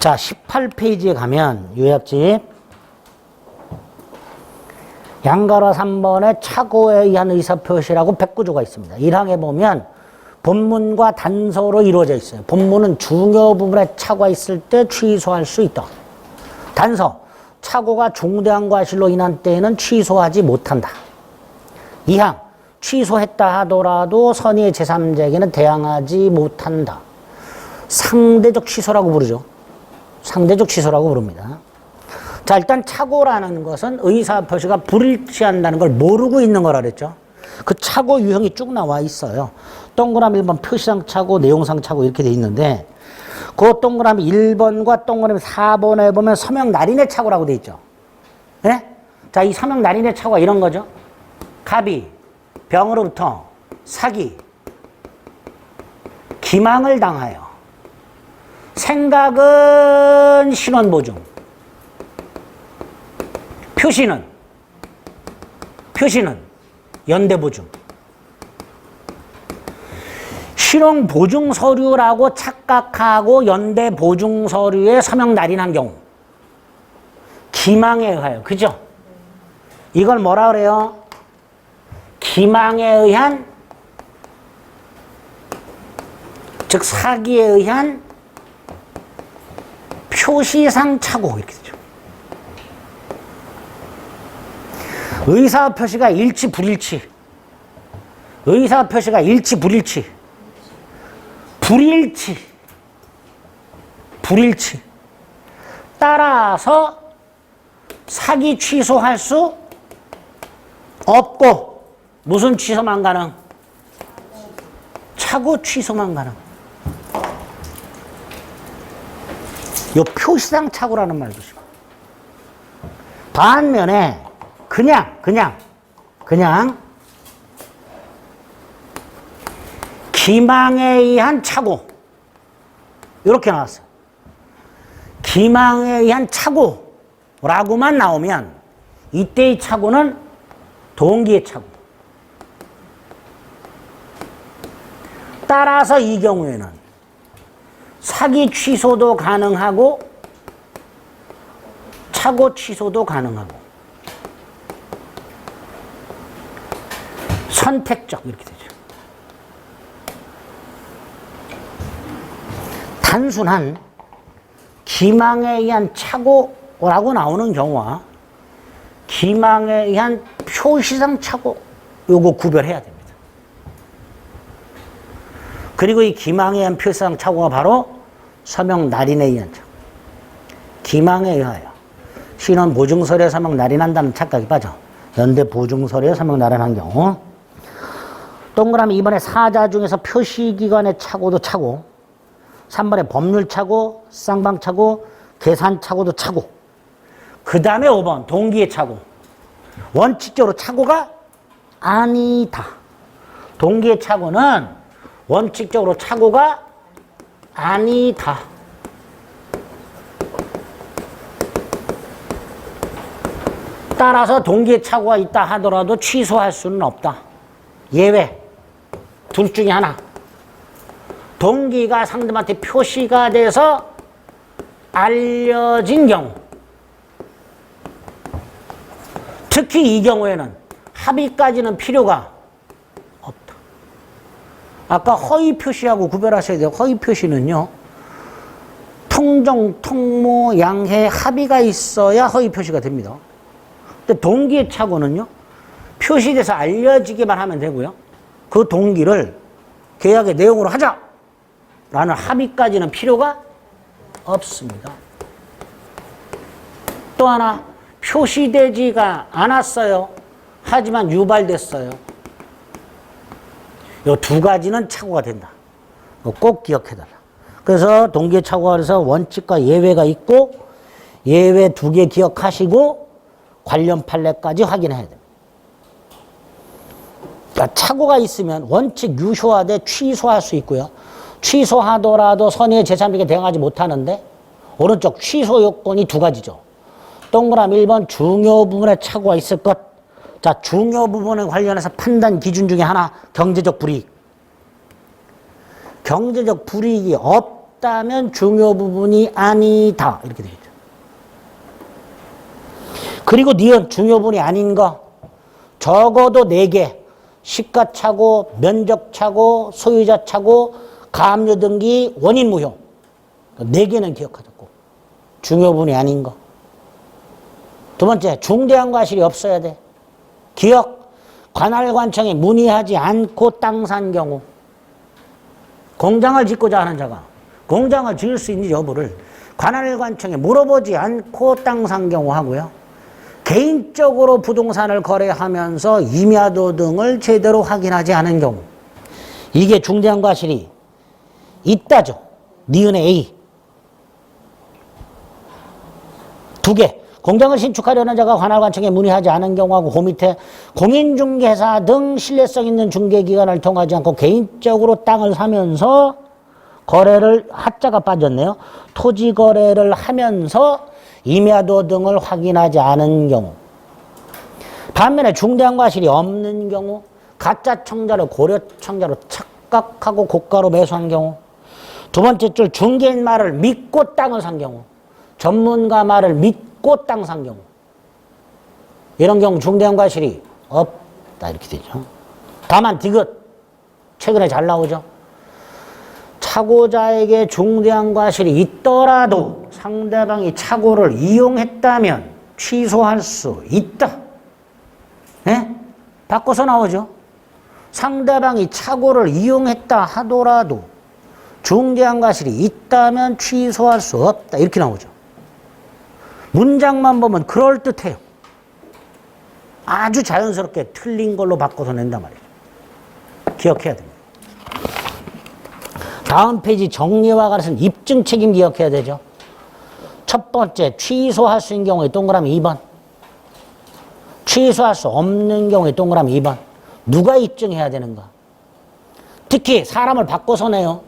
자, 18페이지에 가면 요약집 양가로 3번에 착오에 의한 의사표시라고 109조가 있습니다. 1항에 보면 본문과 단서로 이루어져 있어요. 본문은 중요 부분에 착오가 있을 때 취소할 수 있다. 단서, 착오가 중대한 과실로 인한 때에는 취소하지 못한다. 2항, 취소했다 하더라도 선의의 제3자에게는 대항하지 못한다. 상대적 취소라고 부르죠. 상대적 취소라고 부릅니다. 자, 일단 착오라는 것은 의사표시가 불일치한다는 걸 모르고 있는 거라 그랬죠. 그 착오 유형이 쭉 나와 있어요. 동그라미 1번 표시상 착오, 내용상 착오 이렇게 돼 있는데 그 동그라미 1번과 동그라미 4번에 보면 서명 날인의 착오라고 돼 있죠. 네? 자, 이 서명 날인의 착오가 이런 거죠. 갑이 병으로부터 사기, 기망을 당하여 생각은 신원보증, 표시는 연대보증. 신원보증서류라고 착각하고 연대보증서류에 서명 날인한 경우 기망에 의하여, 그죠? 이걸 뭐라 그래요? 기망에 의한, 즉 사기에 의한 표시상 착오 이렇게 되죠. 의사표시가 일치 불일치, 의사표시가 일치 불일치, 불일치 따라서 사기 취소할 수 없고 무슨 취소만 가능? 착오 취소만 가능. 요 표시상 착오라는 말도 있고. 반면에 그냥 기망에 의한 착오 이렇게 나왔어요. 기망에 의한 착오라고만 나오면 이때의 착오는 동기의 착오. 따라서 이 경우에는 사기 취소도 가능하고 착오 취소도 가능하고 선택적 이렇게 되죠. 단순한 기망에 의한 착오라고 나오는 경우와 기망에 의한 표시상 착오 요거 구별해야 됩니다. 그리고 이 기망에 의한 표시상 착오가 바로 서명 날인에 의한 착오. 기망에 의하여 신원 보증서류에 서명 날인한다는 착각이 빠져. 연대 보증서류에 서명 날인한 경우. 동그라미 2번에 사자 중에서 표시기관의 착오도 착오, 3번에 법률 착오, 쌍방 착오, 계산 착오도 착오. 그 다음에 5번 동기의 착오. 원칙적으로 착오가 아니다. 동기의 착오는 원칙적으로 착오가 아니다. 따라서 동기의 착오가 있다 하더라도 취소할 수는 없다. 예외. 둘 중에 하나. 동기가 상대방한테 표시가 돼서 알려진 경우. 특히 이 경우에는 합의까지는 필요가 없다. 아까 허위 표시하고 구별하셔야 돼요. 허위 표시는요. 통정, 통모, 양해, 합의가 있어야 허위 표시가 됩니다. 근데 동기의 착오는요. 표시돼서 알려지기만 하면 되고요. 그 동기를 계약의 내용으로 하자! 라는 합의까지는 필요가 없습니다. 또 하나, 표시되지가 않았어요. 하지만 유발됐어요. 이 두 가지는 착오가 된다. 꼭 기억해달라. 그래서 동기의 착오가 그래서 원칙과 예외가 있고 예외 2개 기억하시고 관련 판례까지 확인해야 됩니다. 그러니까 착오가 있으면 원칙 유효화돼 취소할 수 있고요. 취소하더라도 선의의 제3자에게 대항하지 못하는데 오른쪽 취소 요건이 2가지죠. 동그라미 1번 중요 부분에 착오가 있을 것. 자, 중요 부분에 관련해서 판단 기준 중에 하나 경제적 불이익. 경제적 불이익이 없다 없다면 중요 부분이 아니다. 이렇게 되겠죠. 그리고 니은 중요 부분이 아닌 거 적어도 4개. 시가차고, 면적차고, 소유자차고, 가압류 등기, 원인 무효. 4개는 기억하자고. 중요 부분이 아닌 거. 두 번째, 중대한 과실이 없어야 돼. 기억, 관할관청에 문의하지 않고 땅 산 경우. 공장을 짓고자 하는 자가 공장을 지을 수 있는지 여부를 관할관청에 물어보지 않고 땅 산 경우 하고요. 개인적으로 부동산을 거래하면서 임야도 등을 제대로 확인하지 않은 경우. 이게 중대한 과실이 있다죠. 니은의 A. 2개. 공장을 신축하려는 자가 관할관청에 문의하지 않은 경우하고 그 밑에 공인중개사 등 신뢰성 있는 중개기관을 통하지 않고 개인적으로 땅을 사면서 거래를 하자가 빠졌네요. 토지 거래를 하면서 임야도 등을 확인하지 않은 경우. 반면에 중대한 과실이 없는 경우 가짜 청자를 고려 청자로 착각하고 고가로 매수한 경우. 두 번째 줄 중개인 말을 믿고 땅을 산 경우. 전문가 말을 믿고 땅 산 경우. 이런 경우 중대한 과실이 없다 이렇게 되죠. 다만 디귿 최근에 잘 나오죠. 차고자에게 중대한 과실이 있더라도 상대방이 차고를 이용했다면 취소할 수 있다. 네? 바꿔서 나오죠. 상대방이 차고를 이용했다 하더라도 중대한 과실이 있다면 취소할 수 없다. 이렇게 나오죠. 문장만 보면 그럴듯해요. 아주 자연스럽게 틀린 걸로 바꿔서 낸단 말이죠. 기억해야 됩니다. 다음 페이지 정리와 관련해서는 입증 책임 기억해야 되죠. 첫 번째, 취소할 수 있는 경우에 동그라미 2번. 취소할 수 없는 경우에 동그라미 2번. 누가 입증해야 되는가? 특히 사람을 바꿔서 내요.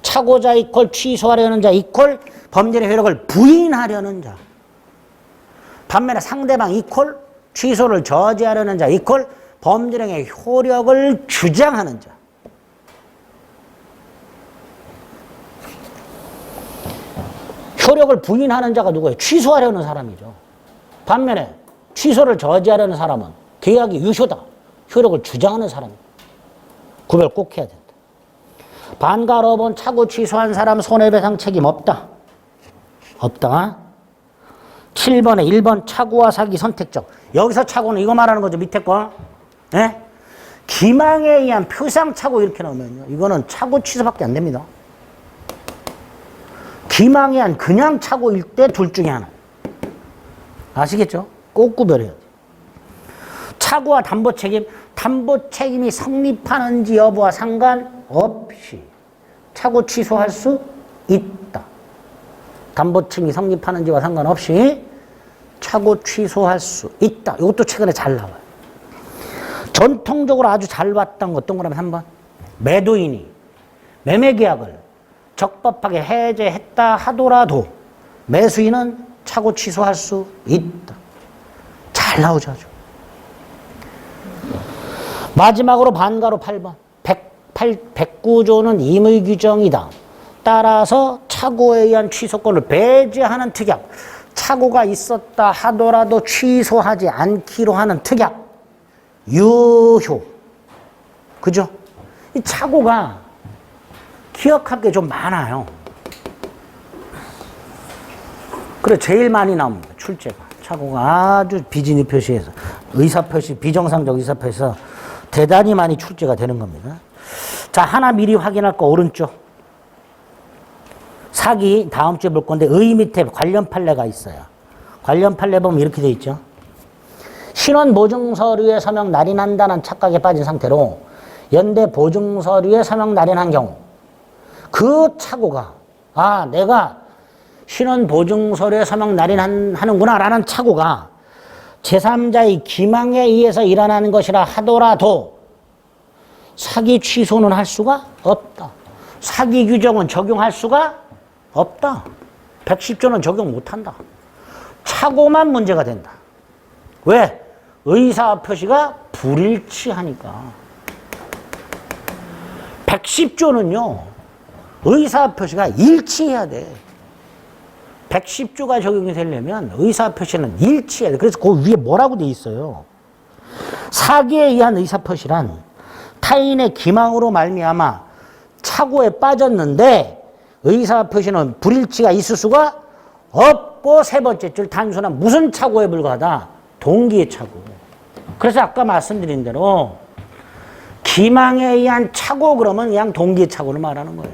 차고자 이퀄 취소하려는 자 이퀄 범죄의 효력을 부인하려는 자. 반면에 상대방 이퀄 취소를 저지하려는 자 이퀄 범죄의 효력을 주장하는 자. 효력을 부인하는 자가 누구예요? 취소하려는 사람이죠. 반면에 취소를 저지하려는 사람은 계약이 유효다. 효력을 주장하는 사람이에요. 구별 꼭 해야 된다. 반가로본 차고 취소한 사람 손해배상 책임 없다. 없다. 7번에 1번 차고와 사기 선택적. 여기서 차고는 이거 말하는 거죠. 밑에 거. 네? 기망에 의한 표상 차고 이렇게 나오면요. 이거는 차고 취소밖에 안 됩니다. 기망에 의한 그냥 차고일 때 둘 중에 하나. 아시겠죠? 꼭 구별해야 돼요. 차고와 담보 책임. 담보 책임이 성립하는지 여부와 상관없이 차고 취소할 수 있다. 담보 책임이 성립하는지와 상관없이 차고 취소할 수 있다. 이것도 최근에 잘 나와요. 전통적으로 아주 잘 봤던 것 동그라미 3번. 매도인이 매매계약을 적법하게 해제했다 하더라도 매수인은 차고 취소할 수 있다. 잘 나오죠. 아주. 마지막으로 반가로 8번. 109조는 임의 규정이다. 따라서 차고에 의한 취소권을 배제하는 특약. 차고가 있었다 하더라도 취소하지 않기로 하는 특약. 유효. 그죠? 이 차고가 기억할 게 좀 많아요. 그래, 제일 많이 나옵니다. 출제가. 차고가 아주 비진의 표시에서, 의사표시, 비정상적 의사표시에서 대단히 많이 출제가 되는 겁니다. 자, 하나 미리 확인할 거 오른쪽. 사기 다음 주에 볼 건데 의 밑에 관련 판례가 있어요. 관련 판례 보면 이렇게 돼 있죠. 신원 보증 서류에 서명 날인한다는 착각에 빠진 상태로 연대 보증 서류에 서명 날인한 경우 그 차고가 내가 신원 보증 서류에 서명 날인하는구나 라는 차고가 제3자의 기망에 의해서 일어나는 것이라 하더라도 사기 취소는 할 수가 없다. 사기 규정은 적용할 수가 없다. 110조는 적용 못한다. 차고만 문제가 된다. 왜? 의사표시가 불일치하니까. 110조는요. 의사표시가 일치해야 돼. 110조가 적용이 되려면 의사표시는 일치해야 돼. 그래서 그 위에 뭐라고 돼 있어요? 사기에 의한 의사표시란 타인의 기망으로 말미암아 착오에 빠졌는데 의사표시는 불일치가 있을 수가 없고 세 번째 줄 단순한 무슨 착오에 불과하다? 동기의 착오. 그래서 아까 말씀드린 대로 기망에 의한 착오 그러면 그냥 동기의 착오를 말하는 거예요.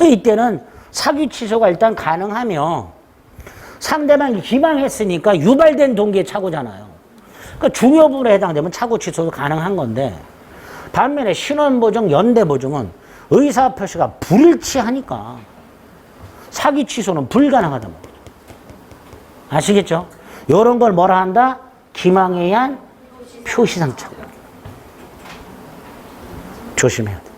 이때는 사기 취소가 일단 가능하며 상대방이 기망했으니까 유발된 동기의 착오잖아요. 그러니까 중요 부분에 해당되면 착오 취소도 가능한 건데 반면에 신원보증, 연대보증은 의사표시가 불일치하니까 사기 취소는 불가능하단 말이에요. 아시겠죠? 이런 걸 뭐라 한다? 기망에 의한 표시상 착오. 조심해야 돼.